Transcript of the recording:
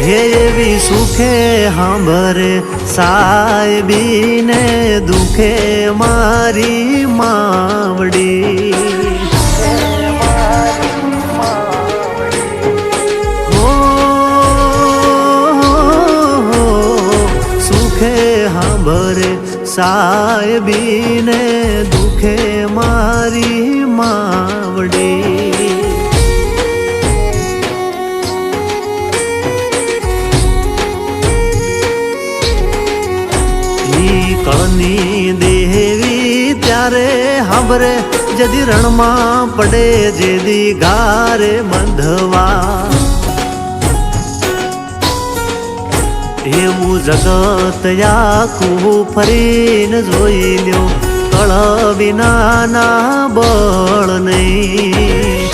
હે એવી સુખે સાંભરે સાહેબીને દુખે મારી માવડી હો સુખે સાંભરે સાહેબીને દુખે મારી માવડી કળની દેવી ત્યારે હાંભરે જદી રણમાં પડે જેદી ગારે બંધવા એવું જગત આખું ફરીને જોઈ લ્યો કળ વિનાના બળ નહીં